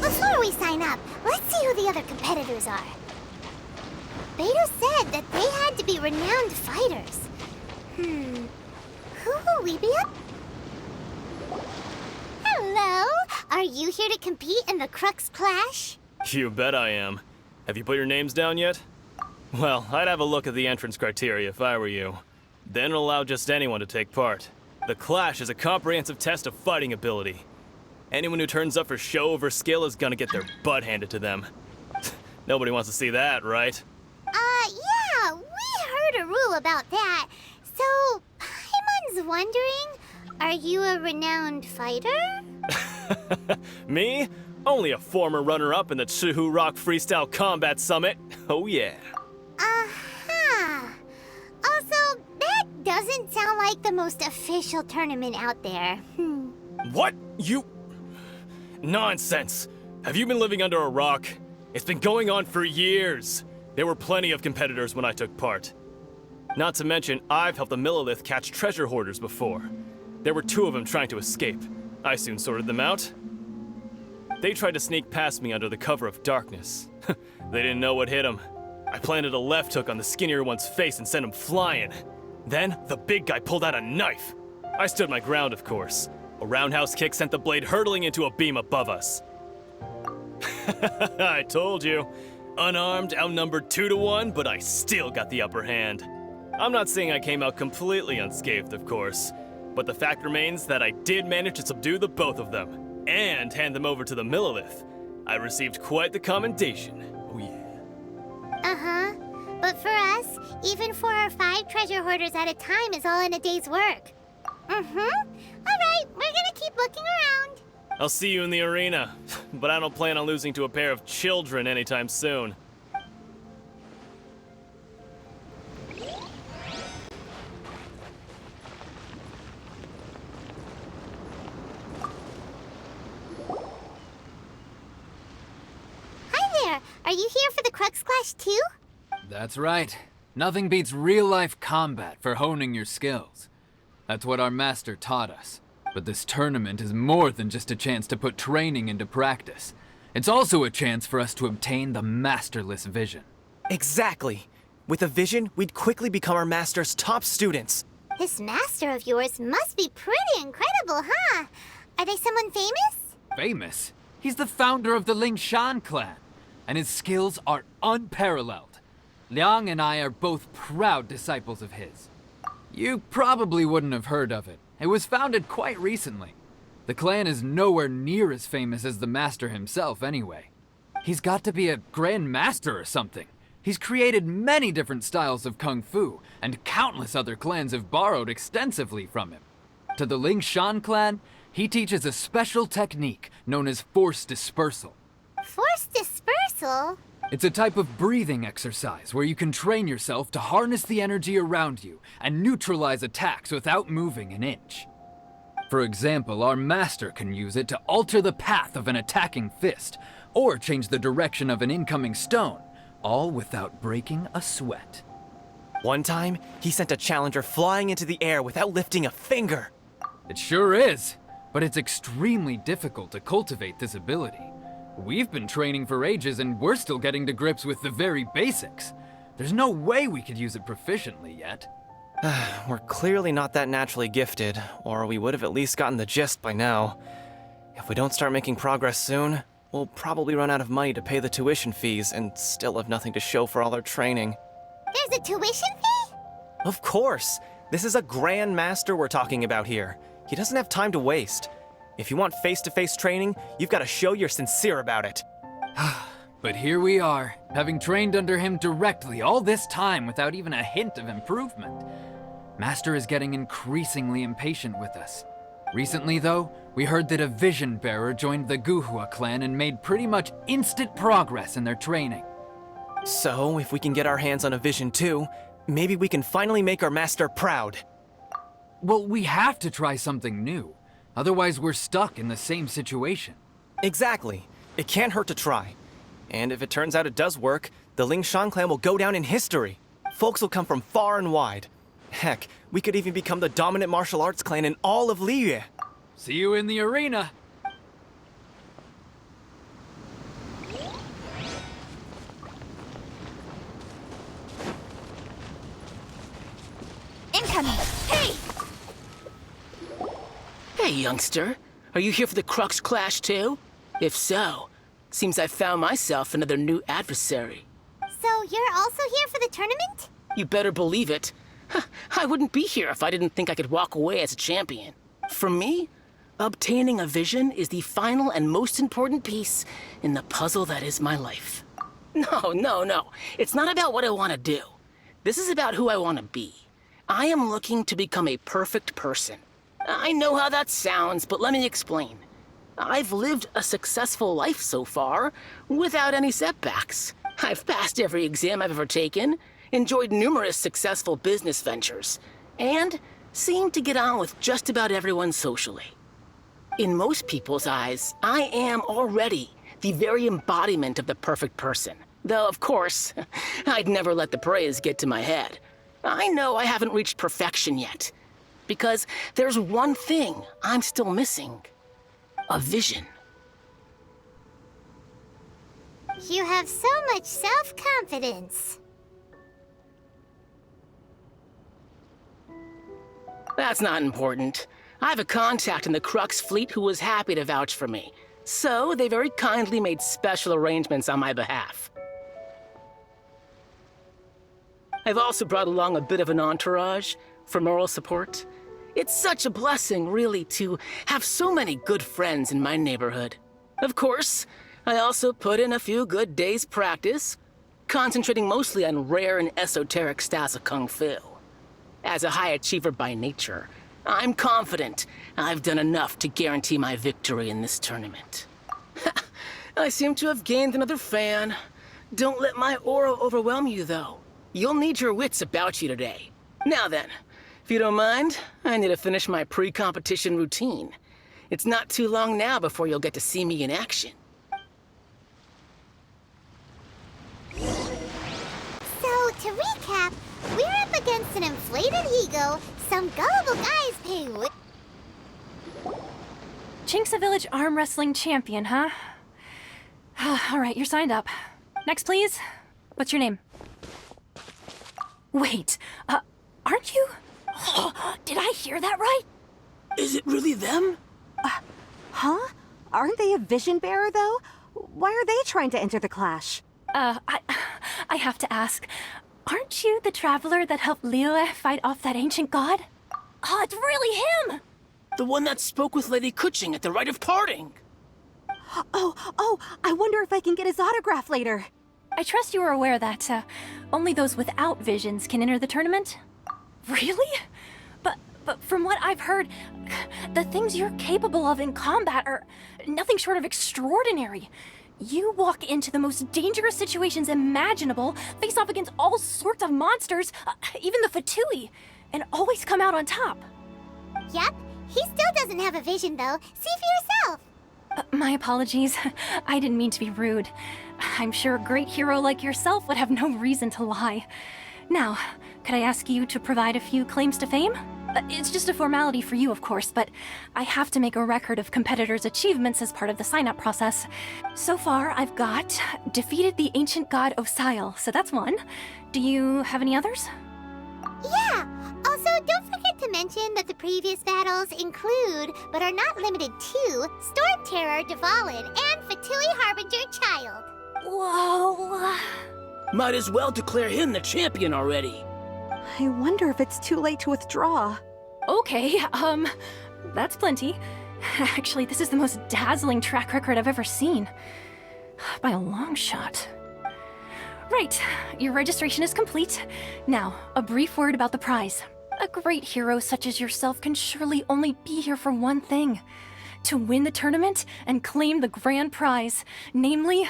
Before we sign up, let's see who the other competitors are. Beto said that they had to be renowned fighters. Who will we be up? Hello! Are you here to compete in the Crux Clash? You bet I am. Have you put your names down yet? Well, I'd have a look at the entrance criteria if I were you. Then it'll allow just anyone to take part. The Clash is a comprehensive test of fighting ability. Anyone who turns up for show over skill is gonna get their butt handed to them. Nobody wants to see that, right? Yeah, we heard a rule about that. So, Paimon's wondering, are you a renowned fighter? Me? Only a former runner-up in the Chihu Rock Freestyle Combat Summit. Oh yeah. Also, that doesn't sound like the most official tournament out there. What? You... Nonsense. Have you been living under a rock? It's been going on for years. There were plenty of competitors when I took part. Not to mention, I've helped the Millilith catch treasure hoarders before. There were 2 of them trying to escape. I soon sorted them out. They tried to sneak past me under the cover of darkness. They didn't know what hit them. I planted a left hook on the skinnier one's face and sent him flying. Then, the big guy pulled out a knife. I stood my ground, of course. A roundhouse kick sent the blade hurtling into a beam above us. I told you. Unarmed, outnumbered 2 to 1, but I still got the upper hand. I'm not saying I came out completely unscathed, of course, but the fact remains that I did manage to subdue the both of them, and hand them over to the Millilith. I received quite the commendation. Oh yeah. But for us, even 4 or 5 treasure hoarders at a time is all in a day's work. Alright, we're gonna keep looking around. I'll see you in the arena, but I don't plan on losing to a pair of children anytime soon. Hi there, are you here for the Crux Clash too? That's right. Nothing beats real-life combat for honing your skills. That's what our master taught us. But this tournament is more than just a chance to put training into practice. It's also a chance for us to obtain the masterless vision. Exactly. With a vision, we'd quickly become our master's top students. This master of yours must be pretty incredible, huh? Are they someone famous? Famous? He's the founder of the Lingshan clan, and his skills are unparalleled. Liang and I are both proud disciples of his. You probably wouldn't have heard of it. It was founded quite recently. The clan is nowhere near as famous as the master himself anyway. He's got to be a grand master or something. He's created many different styles of kung fu, and countless other clans have borrowed extensively from him. To the Lingshan clan, he teaches a special technique known as force dispersal. Force dispersal? It's a type of breathing exercise where you can train yourself to harness the energy around you and neutralize attacks without moving an inch. For example, our master can use it to alter the path of an attacking fist, or change the direction of an incoming stone, all without breaking a sweat. One time, he sent a challenger flying into the air without lifting a finger. It sure is, but it's extremely difficult to cultivate this ability. We've been training for ages and we're still getting to grips with the very basics. There's no way we could use it proficiently yet. We're clearly not that naturally gifted, or we would have at least gotten the gist by now. If we don't start making progress soon, we'll probably run out of money to pay the tuition fees and still have nothing to show for all our training. There's a tuition fee? Of course! This is a Grand Master we're talking about here. He doesn't have time to waste. If you want face-to-face training, you've got to show you're sincere about it. But here we are, having trained under him directly all this time without even a hint of improvement. Master is getting increasingly impatient with us. Recently, though, we heard that a vision bearer joined the Guhua clan and made pretty much instant progress in their training. So, if we can get our hands on a vision too, maybe we can finally make our master proud. Well, we have to try something new. Otherwise, we're stuck in the same situation. Exactly. It can't hurt to try. And if it turns out it does work, the Ling Shan clan will go down in history. Folks will come from far and wide. Heck, we could even become the dominant martial arts clan in all of Liyue. See you in the arena. Incoming! Hey! Hey, youngster. Are you here for the Crux Clash too? If so, seems I found myself another new adversary. So you're also here for the tournament? You better believe it. I wouldn't be here if I didn't think I could walk away as a champion. For me, obtaining a vision is the final and most important piece in the puzzle that is my life. No. It's not about what I want to do. This is about who I want to be. I am looking to become a perfect person. I know how that sounds, but let me explain. I've lived a successful life so far, without any setbacks. I've passed every exam I've ever taken, enjoyed numerous successful business ventures, and seemed to get on with just about everyone socially. In most people's eyes, I am already the very embodiment of the perfect person. Though, of course, I'd never let the praise get to my head. I know I haven't reached perfection yet, because there's one thing I'm still missing. A vision. You have so much self-confidence. That's not important. I have a contact in the Crux fleet who was happy to vouch for me, so they very kindly made special arrangements on my behalf. I've also brought along a bit of an entourage for moral support. It's such a blessing, really, to have so many good friends in my neighborhood. Of course, I also put in a few good days' practice, concentrating mostly on rare and esoteric styles of Kung Fu. As a high achiever by nature, I'm confident I've done enough to guarantee my victory in this tournament. I seem to have gained another fan. Don't let my aura overwhelm you, though. You'll need your wits about you today. Now then, if you don't mind, I need to finish my pre-competition routine. It's not too long now before you'll get to see me in action. So, to recap, we're up against an inflated ego, some gullible guys paying Jinxa Village arm wrestling champion, huh? All right, you're signed up. Next, please. What's your name? Wait, aren't you? Did I hear that right? Is it really them? Huh? Aren't they a vision bearer, though? Why are they trying to enter the clash? I have to ask, aren't you the traveler that helped Liyue fight off that ancient god? Oh, it's really him! The one that spoke with Lady Kuching at the rite of parting. Oh, I wonder if I can get his autograph later. I trust you are aware that, only those without visions can enter the tournament? Really? But from what I've heard, the things you're capable of in combat are nothing short of extraordinary. You walk into the most dangerous situations imaginable, face off against all sorts of monsters, even the Fatui, and always come out on top. Yep, he still doesn't have a vision though. See for yourself. My apologies. I didn't mean to be rude. I'm sure a great hero like yourself would have no reason to lie. Now, could I ask you to provide a few claims to fame? It's just a formality for you, of course, but I have to make a record of competitors' achievements as part of the sign-up process. So far, I've got defeated the ancient god Osial, so that's one. Do you have any others? Yeah. Also, don't forget to mention that the previous battles include, but are not limited to, Storm Terror Dvalin and Fatui Harbinger Child. Whoa. Might as well declare him the champion already. I wonder if it's too late to withdraw. Okay, that's plenty. Actually, this is the most dazzling track record I've ever seen. By a long shot. Right, your registration is complete. Now, a brief word about the prize. A great hero such as yourself can surely only be here for one thing. To win the tournament and claim the grand prize, namely,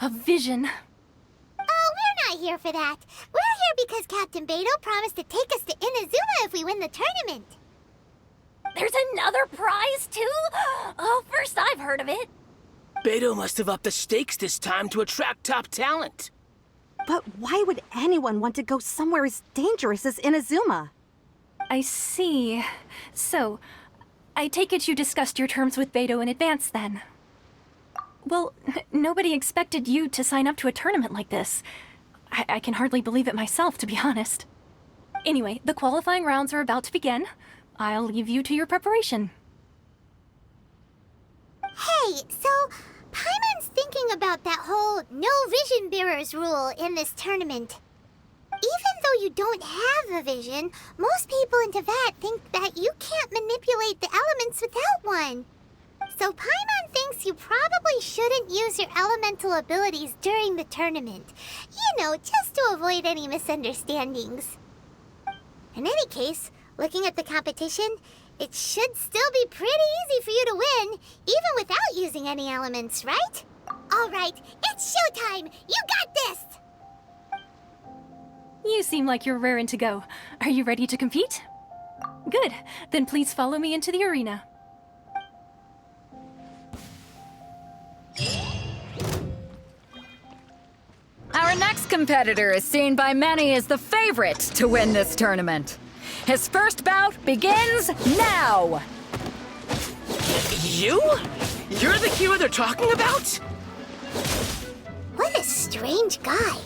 a vision. Oh, we're not here for that. We're here because Captain Beto promised to take us to Inazuma if we win the tournament. There's another prize, too? Oh, first I've heard of it. Beto must have upped the stakes this time to attract top talent. But why would anyone want to go somewhere as dangerous as Inazuma? I see. So, I take it you discussed your terms with Beto in advance then? Well, nobody expected you to sign up to a tournament like this. I can hardly believe it myself, to be honest. Anyway, the qualifying rounds are about to begin. I'll leave you to your preparation. Hey, so Paimon's thinking about that whole no vision bearers rule in this tournament. Even though you don't have a vision, most people in Teyvat think that you can't manipulate the elements without one. So Paimon thinks you probably shouldn't use your elemental abilities during the tournament. You know, just to avoid any misunderstandings. In any case, looking at the competition, it should still be pretty easy for you to win, even without using any elements, right? All right, it's showtime! You got this! You seem like you're raring to go. Are you ready to compete? Good. Then please follow me into the arena. Our next competitor is seen by many as the favorite to win this tournament. His first bout begins now! You? You're the hero they're talking about? What a strange guy.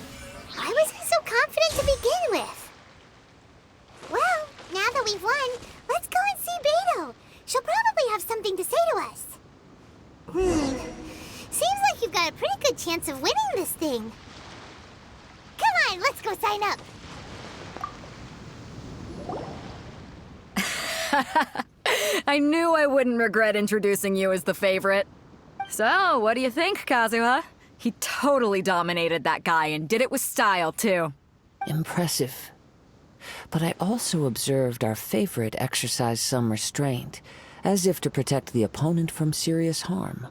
Why was he so confident to begin with? Well, now that we've won, let's go and see Beto. She'll probably have something to say to us. Seems like you've got a pretty good chance of winning this thing. Come on, let's go sign up. I knew I wouldn't regret introducing you as the favorite. So, what do you think, Kazuha? He totally dominated that guy and did it with style, too. Impressive. But I also observed our favorite exercise some restraint, as if to protect the opponent from serious harm.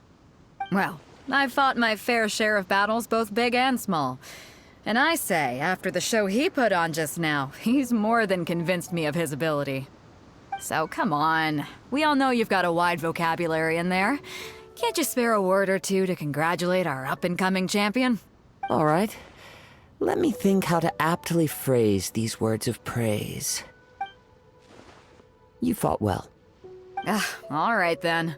Well, I've fought my fair share of battles, both big and small. And I say, after the show he put on just now, he's more than convinced me of his ability. So come on. We all know you've got a wide vocabulary in there. Can't you spare a word or two to congratulate our up-and-coming champion? All right. Let me think how to aptly phrase these words of praise. You fought well. All right then.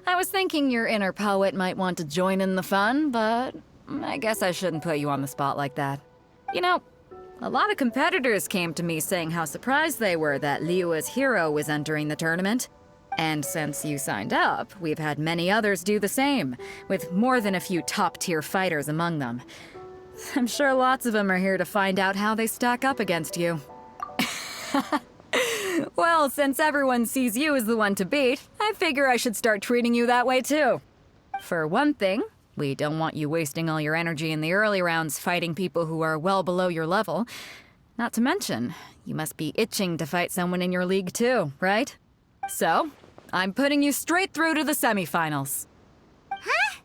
I was thinking your inner poet might want to join in the fun, but I guess I shouldn't put you on the spot like that. You know, a lot of competitors came to me saying how surprised they were that Liyue's hero was entering the tournament. And since you signed up, we've had many others do the same, with more than a few top-tier fighters among them. I'm sure lots of them are here to find out how they stack up against you. Well, since everyone sees you as the one to beat, I figure I should start treating you that way too. For one thing, we don't want you wasting all your energy in the early rounds fighting people who are well below your level. Not to mention, you must be itching to fight someone in your league too, right? So, I'm putting you straight through to the semifinals. Huh?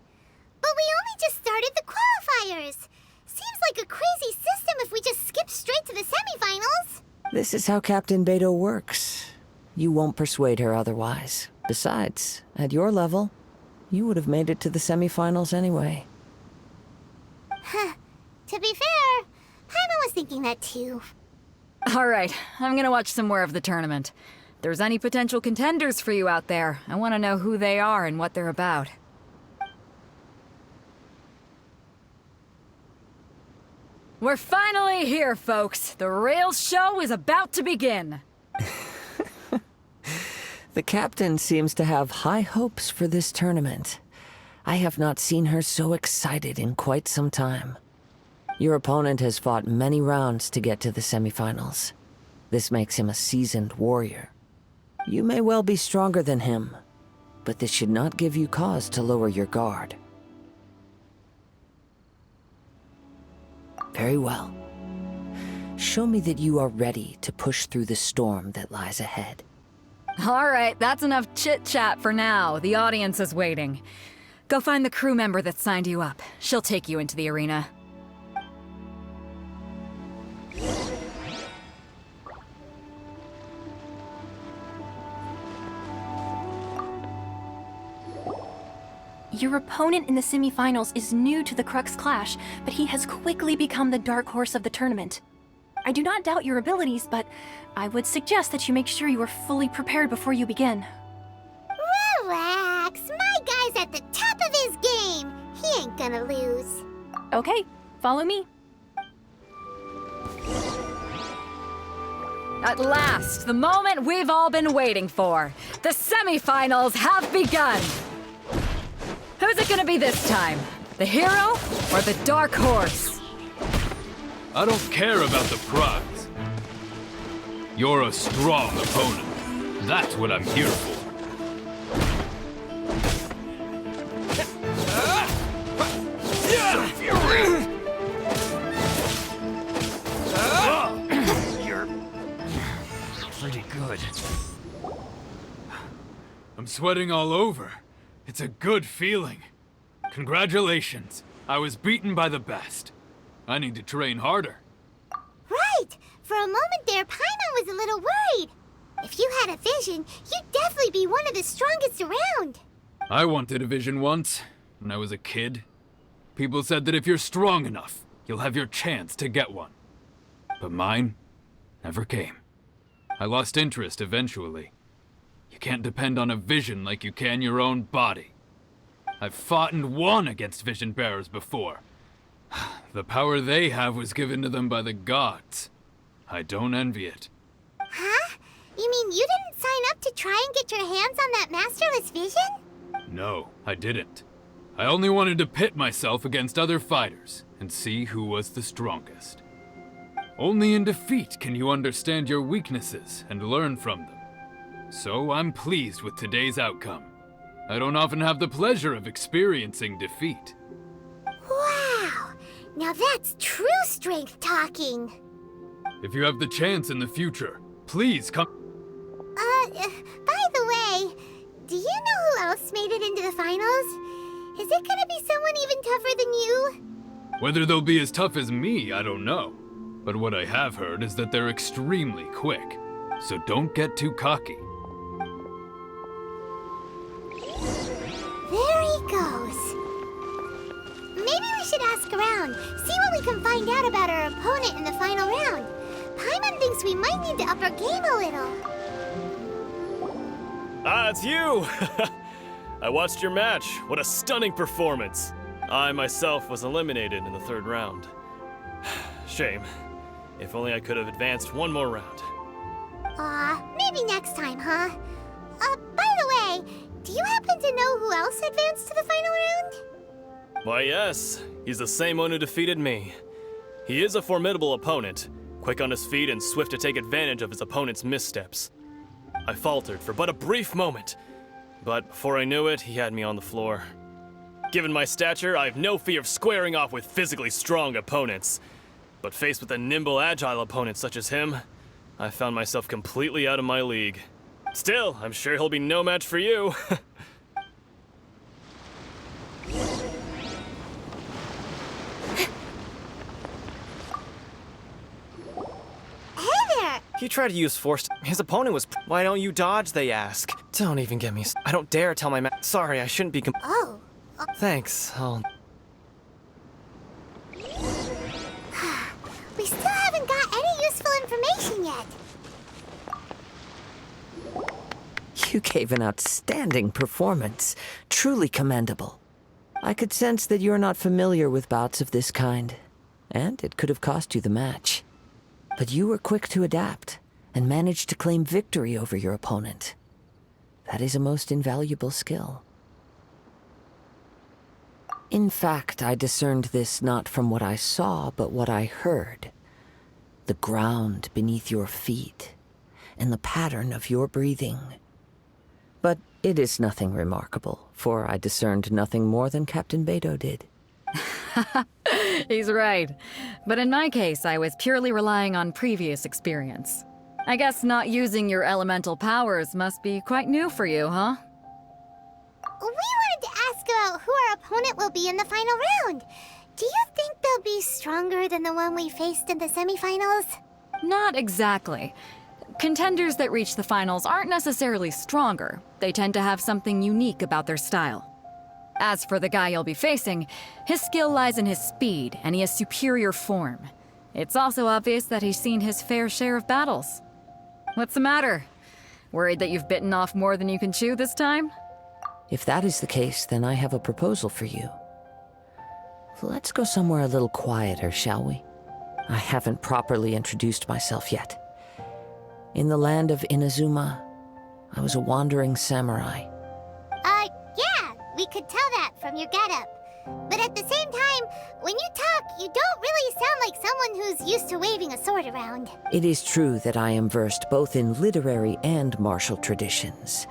But we only just started the qualifiers. Seems like a crazy system if we just skip straight to the semifinals. This is how Captain Beto works. You won't persuade her otherwise. Besides, at your level, you would have made it to the semifinals anyway. Huh. To be fair, Paimon was thinking that too. All right, I'm gonna watch some more of the tournament. If there's any potential contenders for you out there, I want to know who they are and what they're about. We're finally here, folks. The rail show is about to begin. The captain seems to have high hopes for this tournament. I have not seen her so excited in quite some time. Your opponent has fought many rounds to get to the semifinals. This makes him a seasoned warrior. You may well be stronger than him, but this should not give you cause to lower your guard. Very well. Show me that you are ready to push through the storm that lies ahead. All right, that's enough chit-chat for now. The audience is waiting. Go find the crew member that signed you up. She'll take you into the arena. Your opponent in the semifinals is new to the Crux Clash, but he has quickly become the dark horse of the tournament. I do not doubt your abilities, but I would suggest that you make sure you are fully prepared before you begin. Relax, my guy's at the top of his game. He ain't gonna lose. Okay, follow me. At last, the moment we've all been waiting for. The semifinals have begun. Who's it gonna be this time? The hero or the dark horse? I don't care about the prize. You're a strong opponent. That's what I'm here for. You're pretty good. I'm sweating all over. It's a good feeling. Congratulations. I was beaten by the best. I need to train harder. Right! For a moment there, Paimon was a little worried. If you had a vision, you'd definitely be one of the strongest around. I wanted a vision once, when I was a kid. People said that if you're strong enough, you'll have your chance to get one. But mine never came. I lost interest eventually. You can't depend on a vision like you can your own body. I've fought and won against vision bearers before. The power they have was given to them by the gods. I don't envy it. Huh? You mean you didn't sign up to try and get your hands on that masterless vision? No, I didn't. I only wanted to pit myself against other fighters and see who was the strongest. Only in defeat can you understand your weaknesses and learn from them. So I'm pleased with today's outcome. I don't often have the pleasure of experiencing defeat. Wow! Now that's true strength talking. If you have the chance in the future, please come. By the way, do you know who else made it into the finals? Is it gonna be someone even tougher than you? Whether they'll be as tough as me, I don't know. But what I have heard is that they're extremely quick. So don't get too cocky. There he goes. Maybe we should ask around, see what we can find out about our opponent in the final round. Paimon thinks we might need to up our game a little. Ah, it's you! I watched your match. What a stunning performance. I myself was eliminated in the third round. Shame. If only I could have advanced one more round. Maybe next time, huh? By the way, do you happen to know who else advanced to the final round? Why, yes. He's the same one who defeated me. He is a formidable opponent, quick on his feet and swift to take advantage of his opponent's missteps. I faltered for but a brief moment, but before I knew it, he had me on the floor. Given my stature, I have no fear of squaring off with physically strong opponents. But faced with a nimble, agile opponent such as him, I found myself completely out of my league. Still, I'm sure he'll be no match for you. Hey there! He tried to use force. His opponent was. Why don't you dodge? They ask. Don't even get me. I don't dare tell my Sorry, I shouldn't be. Oh. Thanks. We still haven't got any useful information yet. You gave an outstanding performance. Truly commendable. I could sense that you're not familiar with bouts of this kind, and it could have cost you the match. But you were quick to adapt, and managed to claim victory over your opponent. That is a most invaluable skill. In fact, I discerned this not from what I saw, but what I heard. The ground beneath your feet, and the pattern of your breathing. But it is nothing remarkable, for I discerned nothing more than Captain Beto did. He's right. But in my case, I was purely relying on previous experience. I guess not using your elemental powers must be quite new for you, huh? We wanted to ask about who our opponent will be in the final round. Do you think they'll be stronger than the one we faced in the semifinals? Not exactly. Contenders that reach the finals aren't necessarily stronger. They tend to have something unique about their style. As for the guy you'll be facing, his skill lies in his speed, and he has superior form. It's also obvious that he's seen his fair share of battles. What's the matter? Worried that you've bitten off more than you can chew this time? If that is the case, then I have a proposal for you. Let's go somewhere a little quieter, shall we? I haven't properly introduced myself yet. In the land of Inazuma, I was a wandering samurai. Yeah, we could tell that from your getup. But at the same time, when you talk, you don't really sound like someone who's used to waving a sword around. It is true that I am versed both in literary and martial traditions.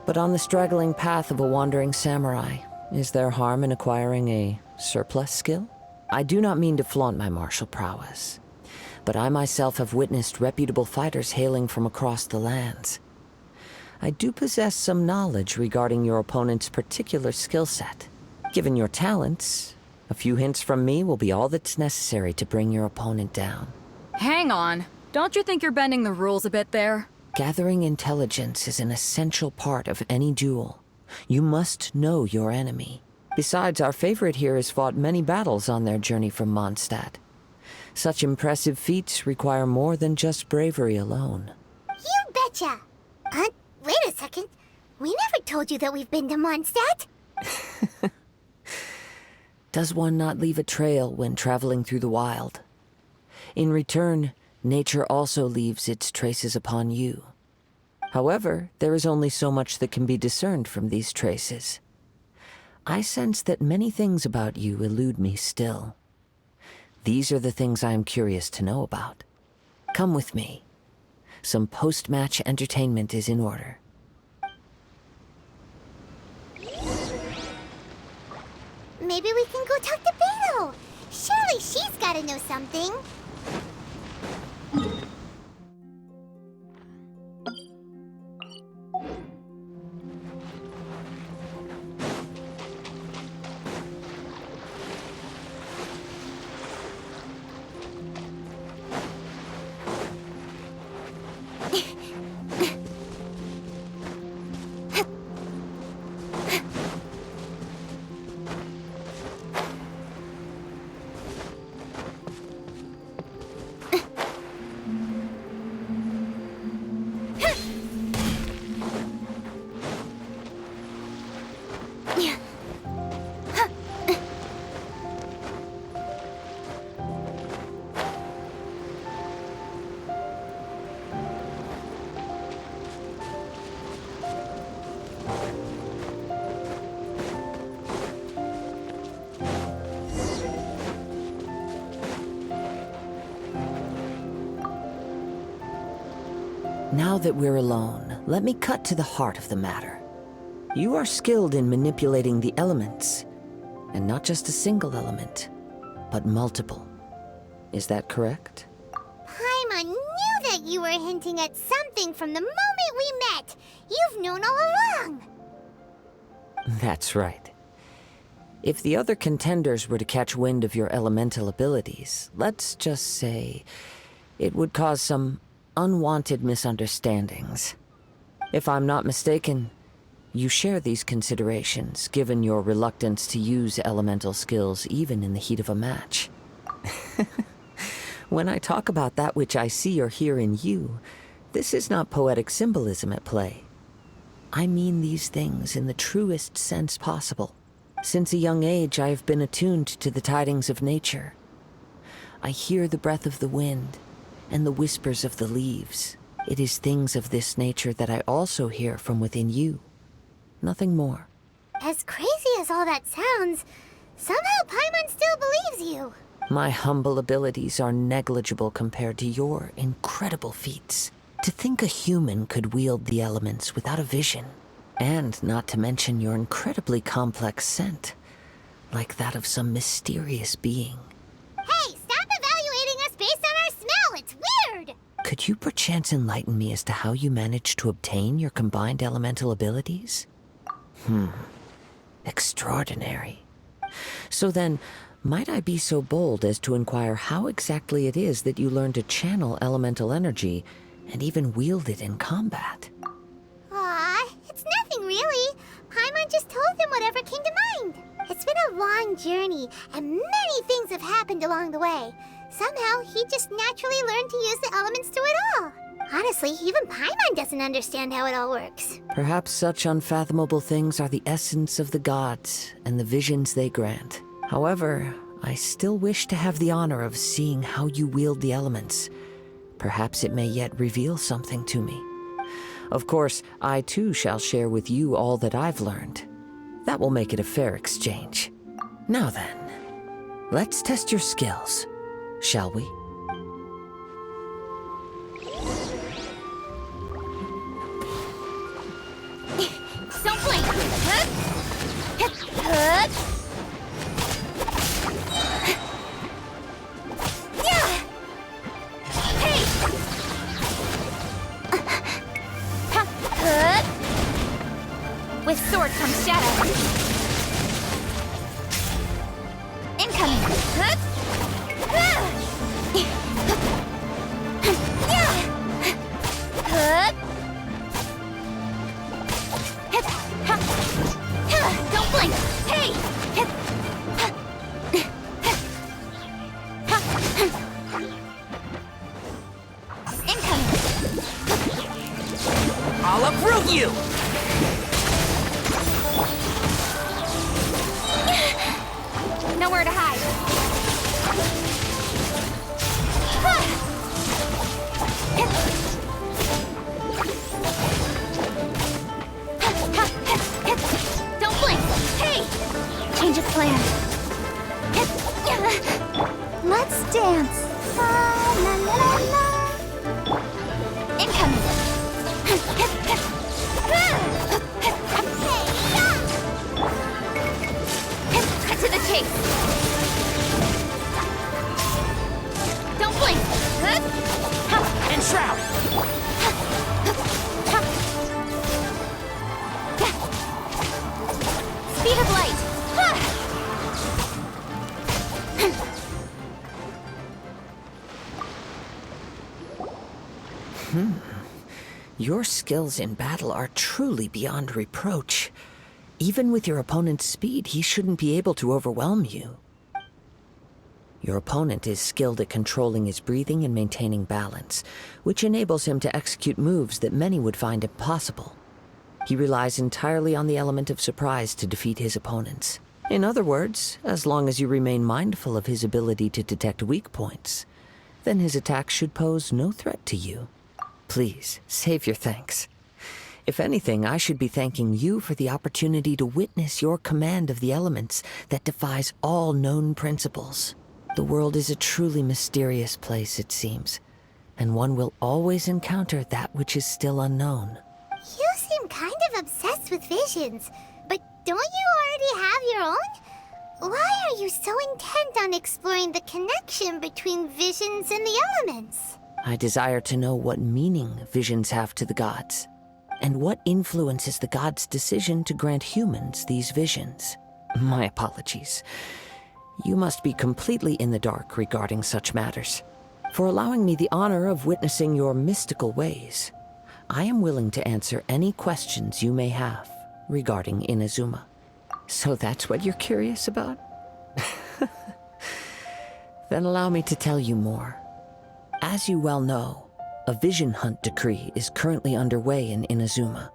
But on the straggling path of a wandering samurai, is there harm in acquiring a surplus skill? I do not mean to flaunt my martial prowess, but I myself have witnessed reputable fighters hailing from across the lands. I do possess some knowledge regarding your opponent's particular skill set. Given your talents, a few hints from me will be all that's necessary to bring your opponent down. Hang on. Don't you think you're bending the rules a bit there? Gathering intelligence is an essential part of any duel. You must know your enemy. Besides, our favorite here has fought many battles on their journey from Mondstadt. Such impressive feats require more than just bravery alone. You betcha! Wait a second. We never told you that we've been to Mondstadt. Does one not leave a trail when traveling through the wild? In return, nature also leaves its traces upon you. However, there is only so much that can be discerned from these traces. I sense that many things about you elude me still. These are the things I am curious to know about. Come with me. Some post-match entertainment is in order. Maybe we can go talk to Beto. Surely she's gotta know something. Now that we're alone, let me cut to the heart of the matter. You are skilled in manipulating the elements, and not just a single element, but multiple. Is that correct? Paimon knew that you were hinting at something from the moment we met. You've known all along. That's right. If the other contenders were to catch wind of your elemental abilities, let's just say it would cause some unwanted misunderstandings. If I'm not mistaken, you share these considerations, given your reluctance to use elemental skills even in the heat of a match. When I talk about that which I see or hear in you, this is not poetic symbolism at play. I mean these things in the truest sense possible. Since a young age, I have been attuned to the tidings of nature. I hear the breath of the wind and the whispers of the leaves. It is things of this nature that I also hear from within you. Nothing more. As crazy as all that sounds, somehow Paimon still believes you. My humble abilities are negligible compared to your incredible feats. To think a human could wield the elements without a vision, and not to mention your incredibly complex scent, like that of some mysterious being. Hey, stop evaluating us based on our smell! It's weird! Could you perchance enlighten me as to how you managed to obtain your combined elemental abilities? Extraordinary. So then, might I be so bold as to inquire how exactly it is that you learned to channel elemental energy and even wield it in combat? Aw, it's nothing really. Paimon just told him him whatever came to mind. It's been a long journey, and many things have happened along the way. Somehow, he just naturally learned to use the elements through it all. Honestly, even Paimon doesn't understand how it all works. Perhaps such unfathomable things are the essence of the gods and the visions they grant. However, I still wish to have the honor of seeing how you wield the elements. Perhaps it may yet reveal something to me. Of course, I too shall share with you all that I've learned. That will make it a fair exchange. Now then, let's test your skills, shall we? Don't blink! Hup! Hup! Hup! Yeah! Hey! Hup! Hup! With sword comes shadow. Incoming! Hup! Hup! Yeah! Hup! Don't blink! Hey! Incoming! I'll uproot you! Nowhere to hide. Don't blink! Hey! Change of plan. Let's dance. La la la la la. Incoming! Cut to the chase! Don't blink! Enshroud! Speed of light! Your skills in battle are truly beyond reproach. Even with your opponent's speed, he shouldn't be able to overwhelm you. Your opponent is skilled at controlling his breathing and maintaining balance, which enables him to execute moves that many would find impossible. He relies entirely on the element of surprise to defeat his opponents. In other words, as long as you remain mindful of his ability to detect weak points, then his attacks should pose no threat to you. Please, save your thanks. If anything, I should be thanking you for the opportunity to witness your command of the elements that defies all known principles. The world is a truly mysterious place, it seems, and one will always encounter that which is still unknown. You seem kind of obsessed with visions, but don't you already have your own? Why are you so intent on exploring the connection between visions and the elements? I desire to know what meaning visions have to the gods, and what influences the gods' decision to grant humans these visions. My apologies. You must be completely in the dark regarding such matters. For allowing me the honor of witnessing your mystical ways, I am willing to answer any questions you may have regarding Inazuma. So that's what you're curious about? Then allow me to tell you more. As you well know, a vision hunt decree is currently underway in Inazuma.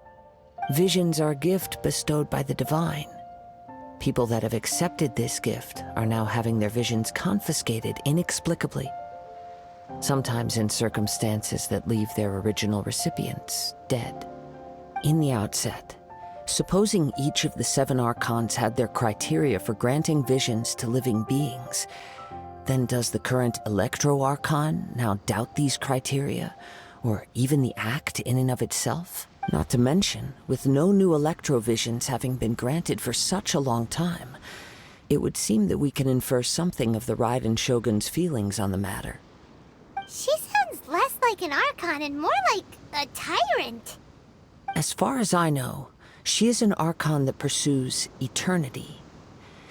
Visions are a gift bestowed by the divine. People that have accepted this gift are now having their visions confiscated inexplicably, sometimes in circumstances that leave their original recipients dead. In the outset, supposing each of the 7 archons had their criteria for granting visions to living beings, then does the current Electro Archon now doubt these criteria, or even the act in and of itself? Not to mention, with no new Electro visions having been granted for such a long time, it would seem that we can infer something of the Raiden Shogun's feelings on the matter. She sounds less like an Archon and more like a tyrant. As far as I know, she is an Archon that pursues eternity.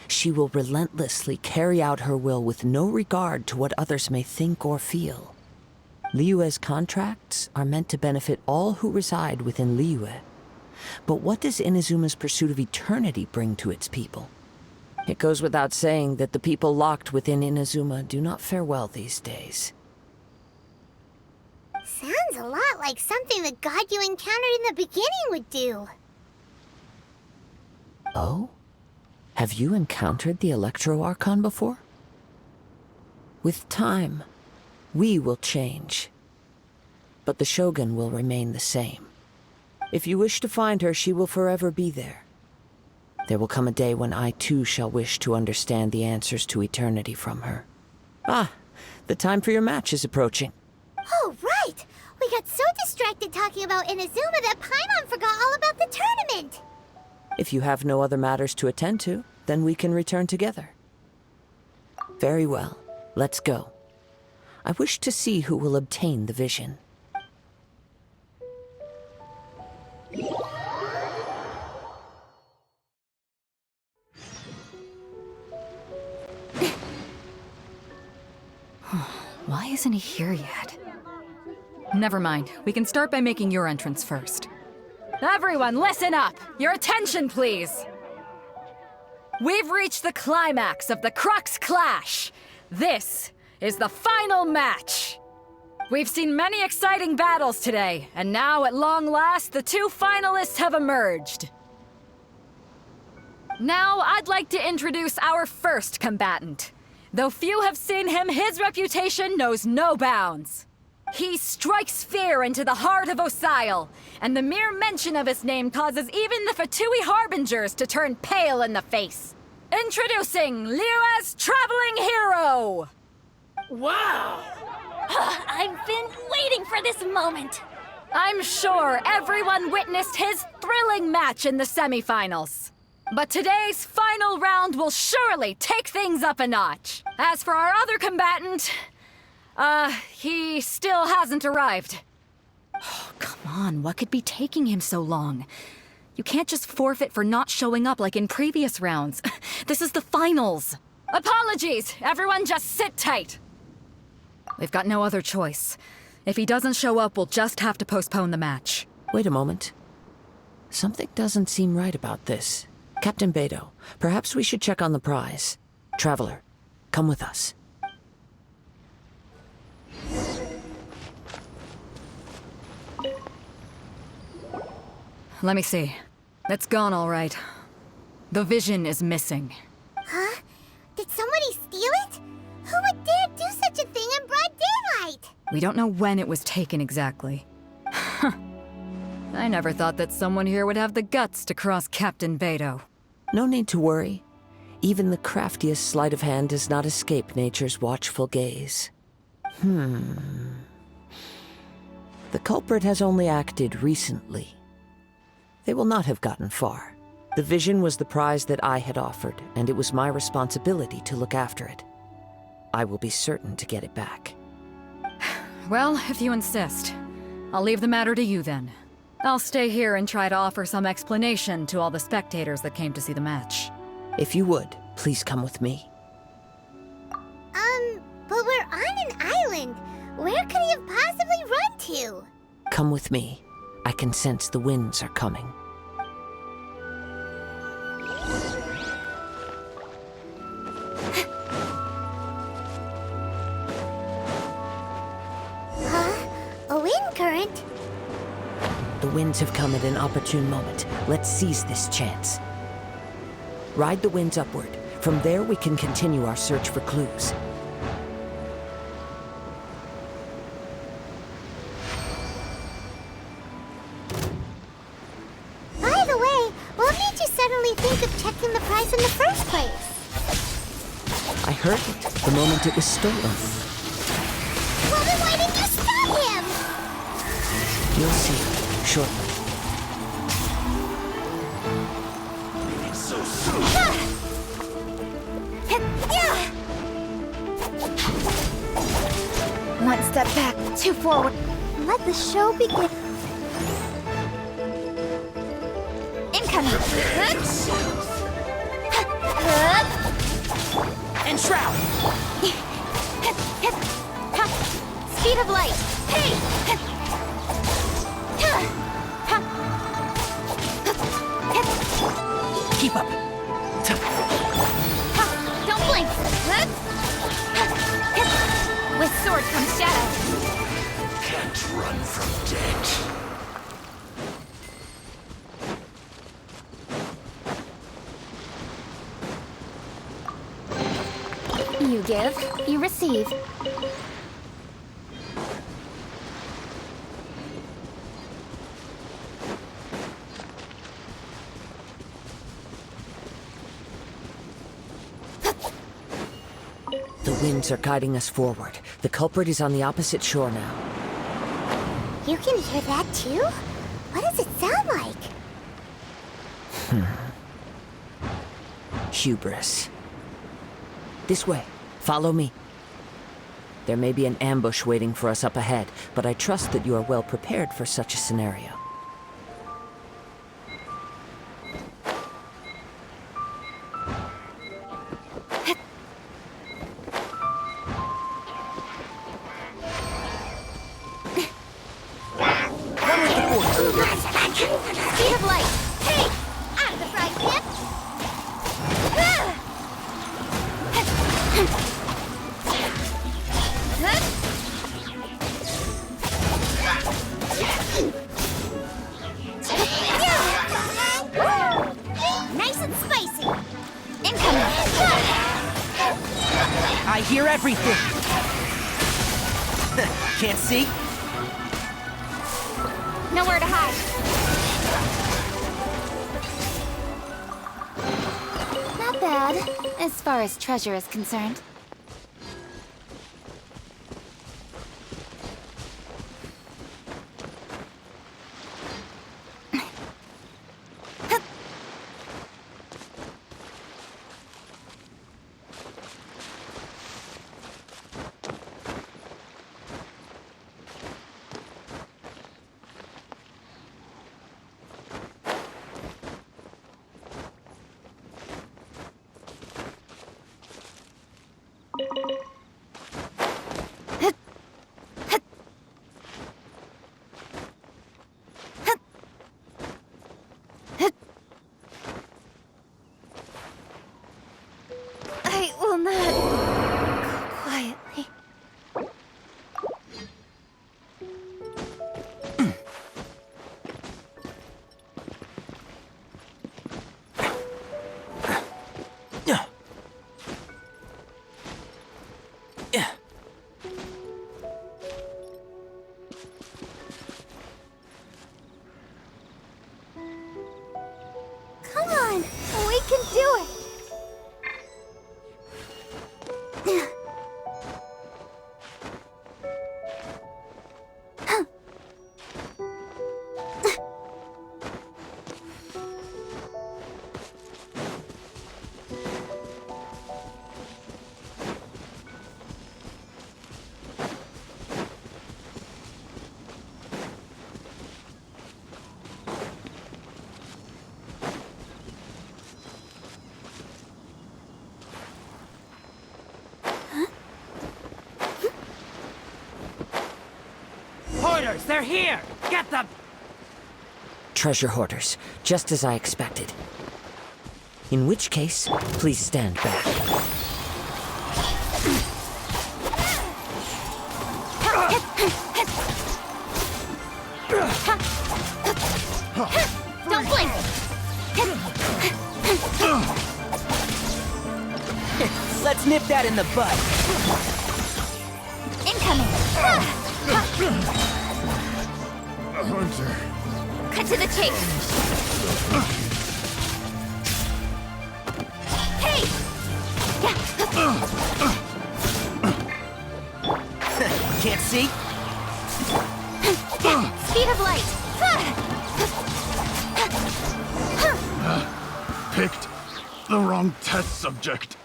She will relentlessly carry out her will with no regard to what others may think or feel. Liyue's contracts are meant to benefit all who reside within Liyue. But what does Inazuma's pursuit of eternity bring to its people? It goes without saying that the people locked within Inazuma do not fare well these days. Sounds a lot like something the god you encountered in the beginning would do. Oh? Have you encountered the Electro Archon before? With time, we will change. But the Shogun will remain the same. If you wish to find her, she will forever be there. There will come a day when I too shall wish to understand the answers to eternity from her. Ah, the time for your match is approaching. Oh, right! We got so distracted talking about Inazuma that Paimon forgot all about the tournament! If you have no other matters to attend to, then we can return together. Very well, let's go. I wish to see who will obtain the vision. Why isn't he here yet? Never mind. We can start by making your entrance first. Everyone, listen up! Your attention, please! We've reached the climax of the Crux Clash! This is the final match! We've seen many exciting battles today, and now, at long last, the two finalists have emerged. Now, I'd like to introduce our first combatant. Though few have seen him, his reputation knows no bounds. He strikes fear into the heart of Osile, and the mere mention of his name causes even the Fatui Harbingers to turn pale in the face. Introducing Liyue's Traveling Hero! Wow! I've been waiting for this moment. I'm sure everyone witnessed his thrilling match in the semifinals. But today's final round will surely take things up a notch. As for our other combatant, he still hasn't arrived. Oh, come on, what could be taking him so long? You can't just forfeit for not showing up like in previous rounds. This is the finals. Apologies, everyone just sit tight. We've got no other choice. If he doesn't show up, we'll just have to postpone the match. Wait a moment. Something doesn't seem right about this. Captain Beidou, perhaps we should check on the prize. Traveler, come with us. Let me see. It's gone all right. The vision is missing. Huh? Did somebody steal it? Who would dare do such a thing in broad daylight? We don't know when it was taken exactly. I never thought that someone here would have the guts to cross Captain Beidou. No need to worry. Even the craftiest sleight of hand does not escape nature's watchful gaze. The culprit has only acted recently. They will not have gotten far. The vision was the prize that I had offered, and it was my responsibility to look after it. I will be certain to get it back. Well, if you insist. I'll leave the matter to you then. I'll stay here and try to offer some explanation to all the spectators that came to see the match. If you would, please come with me. But we're on an island. Where could he have possibly run to? Come with me. I can sense the winds are coming. Huh? A wind current? The winds have come at an opportune moment. Let's seize this chance. Ride the winds upward. From there, we can continue our search for clues. By the way, what made you suddenly think of checking the prize in the first place? I heard it the moment it was stolen. Well, then why didn't you stop him? You'll see shortly. One step back, two forward. Let the show begin. Incoming. And Shroud! Speed of light. Hey! With sword comes shadow. Can't run from death. You give, you receive. The winds are guiding us forward. The culprit is on the opposite shore now. You can hear that too? What does it sound like? Hubris. This way. Follow me. There may be an ambush waiting for us up ahead, but I trust that you are well prepared for such a scenario. Speed of light! Hey! Out of the frying pan! Nice and spicy! Incoming! I hear everything. Can't see? Nowhere to hide. Not bad, as far as treasure is concerned. I will not go quietly. Come on! We can do it! Hoarders, they're here! Get them! Treasure hoarders, just as I expected. In which case, please stand back. Don't blink! Let's nip that in the bud. Incoming! Hunter. Cut to the chase! Hey! Can't see? Speed of light! Picked the wrong test subject.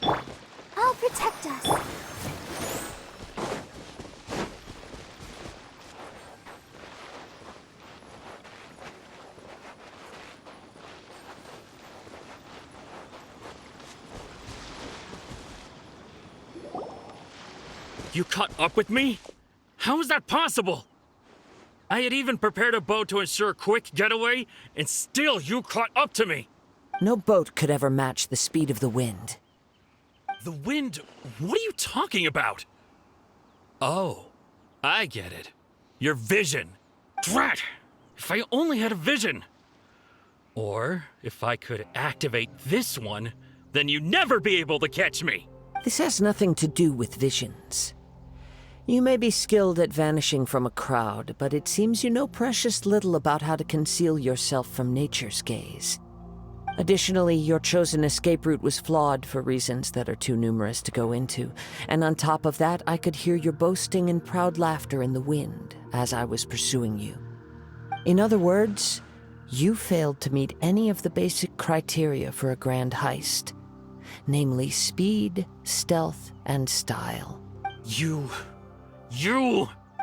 I'll protect us. You caught up with me? How is that possible? I had even prepared a boat to ensure a quick getaway, and still you caught up to me! No boat could ever match the speed of the wind. The wind? What are you talking about? Oh, I get it. Your vision. Drat! If I only had a vision. Or if I could activate this one, then you'd never be able to catch me. This has nothing to do with visions. You may be skilled at vanishing from a crowd, but it seems you know precious little about how to conceal yourself from nature's gaze. Additionally, your chosen escape route was flawed for reasons that are too numerous to go into, and on top of that, I could hear your boasting and proud laughter in the wind as I was pursuing you. In other words, you failed to meet any of the basic criteria for a grand heist, namely speed, stealth, and style. You...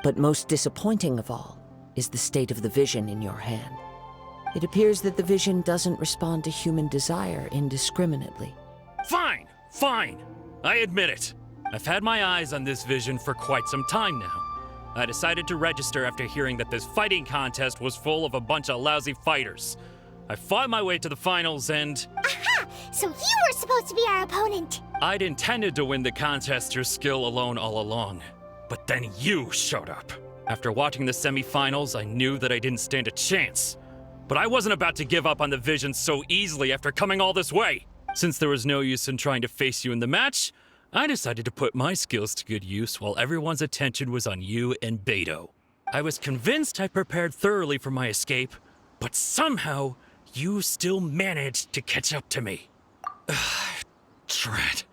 But most disappointing of all is the state of the vision in your hand. It appears that the vision doesn't respond to human desire indiscriminately. Fine, fine. I admit it. I've had my eyes on this vision for quite some time now. I decided to register after hearing that this fighting contest was full of a bunch of lousy fighters. I fought my way to the finals and... Aha! So you were supposed to be our opponent! I'd intended to win the contest through skill alone all along. But then you showed up. After watching the semifinals, I knew that I didn't stand a chance. But I wasn't about to give up on the vision so easily after coming all this way. Since there was no use in trying to face you in the match, I decided to put my skills to good use while everyone's attention was on you and Beto. I was convinced I prepared thoroughly for my escape, but somehow you still managed to catch up to me. Drat.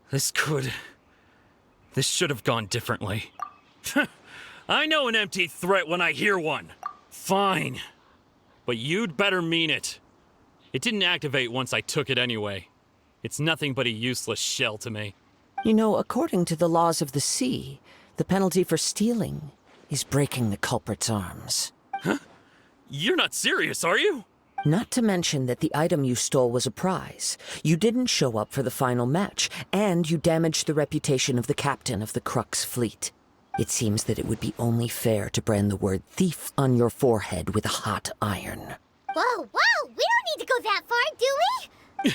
This should have gone differently. I know an empty threat when I hear one. Fine. But you'd better mean it. It didn't activate once I took it anyway. It's nothing but a useless shell to me. You know, according to the laws of the sea, the penalty for stealing is breaking the culprit's arms. Huh? You're not serious, are you? Not to mention that the item you stole was a prize. You didn't show up for the final match, and you damaged the reputation of the captain of the Crux fleet. It seems that it would be only fair to brand the word thief on your forehead with a hot iron. Whoa, whoa! We don't need to go that far, do we?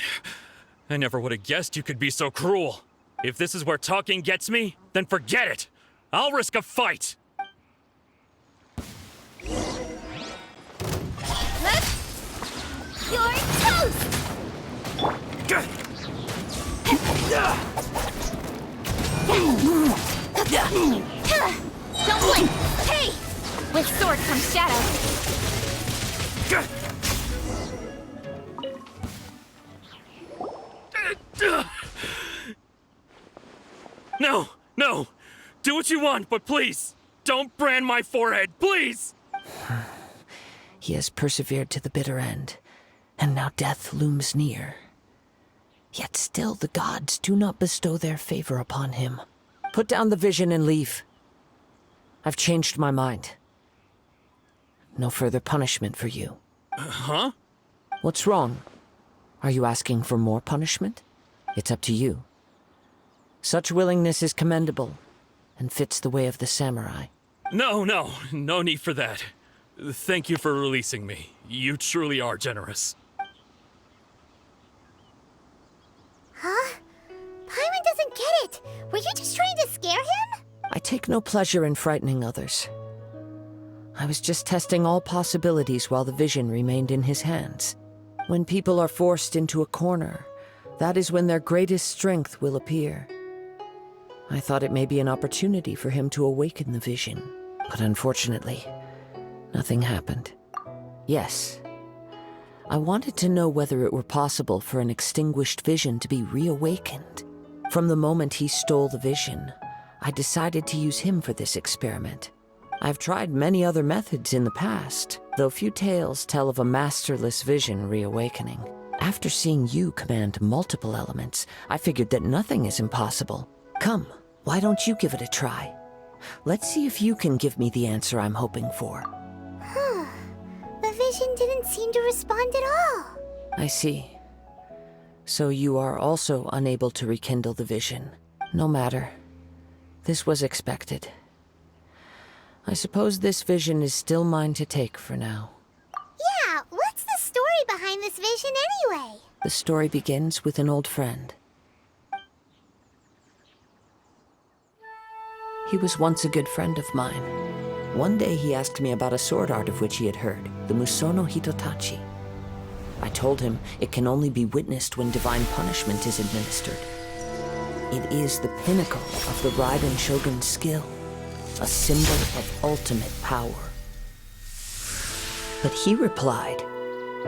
I never would have guessed you could be so cruel. If this is where talking gets me, then forget it. I'll risk a fight. You're toast! Don't blink! Hey! With sword comes shadow. No, no! Do what you want, but please, don't brand my forehead, please! He has persevered to the bitter end, and now death looms near. Yet still the gods do not bestow their favor upon him. Put down the vision and leave. I've changed my mind. No further punishment for you. Huh? What's wrong? Are you asking for more punishment? It's up to you. Such willingness is commendable, and fits the way of the samurai. No need for that. Thank you for releasing me. You truly are generous. Huh? Paimon doesn't get it. Were you just trying to scare him? I take no pleasure in frightening others. I was just testing all possibilities while the vision remained in his hands. When people are forced into a corner, that is when their greatest strength will appear. I thought it may be an opportunity for him to awaken the vision, but unfortunately, nothing happened. Yes, I wanted to know whether it were possible for an extinguished vision to be reawakened. From the moment he stole the vision, I decided to use him for this experiment. I've tried many other methods in the past, though few tales tell of a masterless vision reawakening. After seeing you command multiple elements, I figured that nothing is impossible. Come, why don't you give it a try? Let's see if you can give me the answer I'm hoping for. Huh. The vision didn't seem to respond at all. I see. So you are also unable to rekindle the vision. No matter. This was expected. I suppose this vision is still mine to take for now. Yeah, what's the story behind this vision anyway? The story begins with an old friend. He was once a good friend of mine. One day he asked me about a sword art of which he had heard, the Musono Hitotachi. I told him it can only be witnessed when divine punishment is administered. It is the pinnacle of the Raiden Shogun's skill, a symbol of ultimate power. But he replied,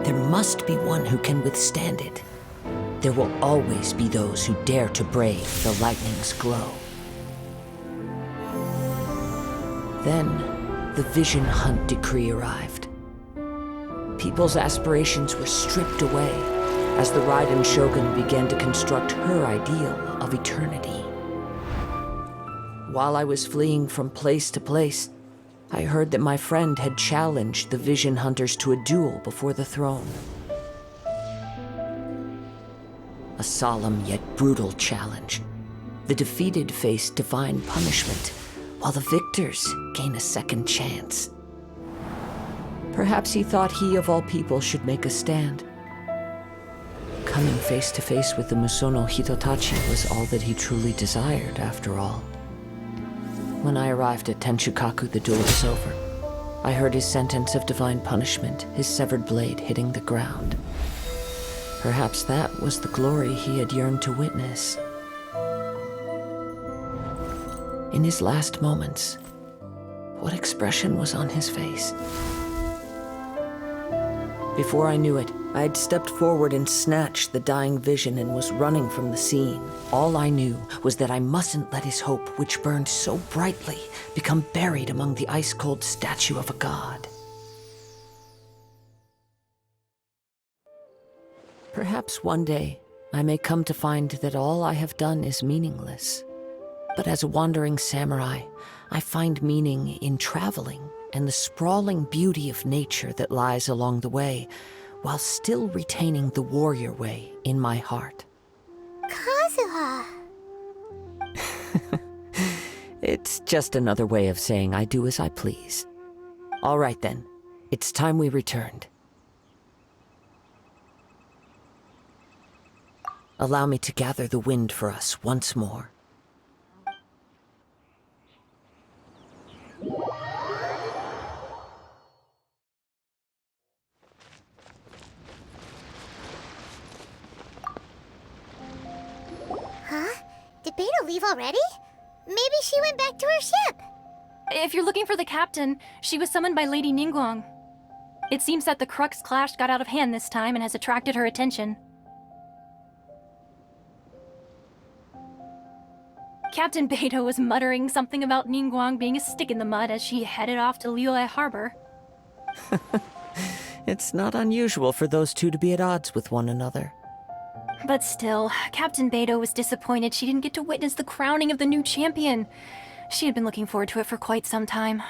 there must be one who can withstand it. There will always be those who dare to brave the lightning's glow. Then, the Vision Hunt decree arrived. People's aspirations were stripped away as the Raiden Shogun began to construct her ideal of eternity. While I was fleeing from place to place, I heard that my friend had challenged the Vision Hunters to a duel before the throne. A solemn yet brutal challenge. The defeated face divine punishment, while the victors gain a second chance. Perhaps he thought he of all people should make a stand. Coming face to face with the Musono Hitotachi was all that he truly desired, after all. When I arrived at Tenshukaku, the duel was over. I heard his sentence of divine punishment, his severed blade hitting the ground. Perhaps that was the glory he had yearned to witness. In his last moments, what expression was on his face? Before I knew it, I had stepped forward and snatched the dying vision and was running from the scene. All I knew was that I mustn't let his hope, which burned so brightly, become buried among the ice-cold statue of a god. Perhaps one day, I may come to find that all I have done is meaningless. But as a wandering samurai, I find meaning in traveling and the sprawling beauty of nature that lies along the way, while still retaining the warrior way in my heart. Kazuha. It's just another way of saying I do as I please. All right then, it's time we returned. Allow me to gather the wind for us once more. Huh? Did Beta leave already? Maybe she went back to her ship. If you're looking for the captain, she was summoned by Lady Ningguang. It seems that the Crux clash got out of hand this time and has attracted her attention. Captain Beidou was muttering something about Ningguang being a stick in the mud as she headed off to Liyue Harbor. It's not unusual for those two to be at odds with one another. But still, Captain Beidou was disappointed she didn't get to witness the crowning of the new champion. She had been looking forward to it for quite some time.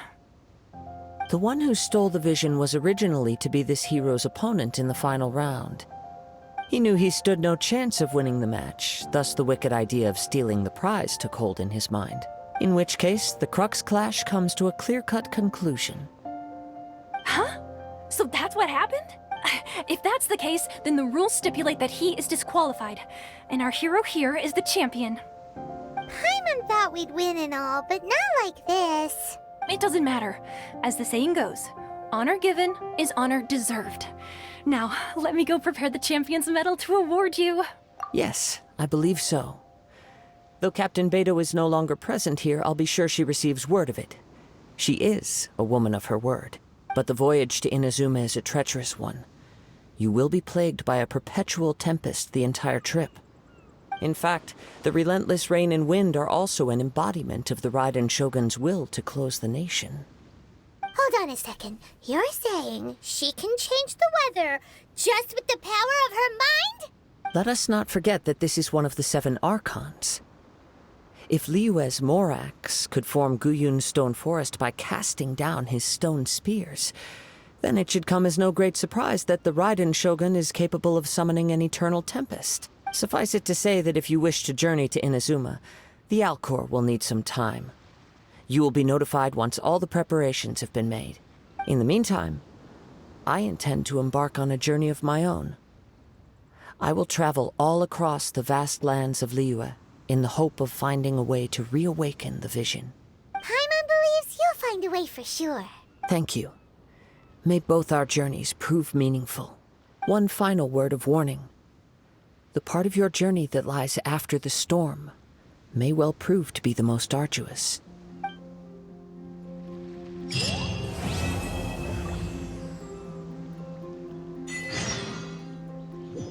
The one who stole the vision was originally to be this hero's opponent in the final round. He knew he stood no chance of winning the match, thus the wicked idea of stealing the prize took hold in his mind. In which case, the Crux clash comes to a clear-cut conclusion. Huh? So that's what happened? If that's the case, then the rules stipulate that he is disqualified, and our hero here is the champion. Paimon thought we'd win and all, but not like this. It doesn't matter. As the saying goes, honor given is honor deserved. Now, let me go prepare the champion's medal to award you. Yes, I believe so. Though Captain Beidou is no longer present here, I'll be sure she receives word of it. She is a woman of her word. But the voyage to Inazuma is a treacherous one. You will be plagued by a perpetual tempest the entire trip. In fact, the relentless rain and wind are also an embodiment of the Raiden Shogun's will to close the nation. Hold on a second. You're saying she can change the weather just with the power of her mind? Let us not forget that this is one of the 7 Archons. If Liyue's Morax could form Guyun's stone forest by casting down his stone spears, then it should come as no great surprise that the Raiden Shogun is capable of summoning an eternal tempest. Suffice it to say that if you wish to journey to Inazuma, the Alcor will need some time. You will be notified once all the preparations have been made. In the meantime, I intend to embark on a journey of my own. I will travel all across the vast lands of Liyue in the hope of finding a way to reawaken the vision. find a way for sure. Thank you. May both our journeys prove meaningful. One final word of warning. The part of your journey that lies after the storm may well prove to be the most arduous.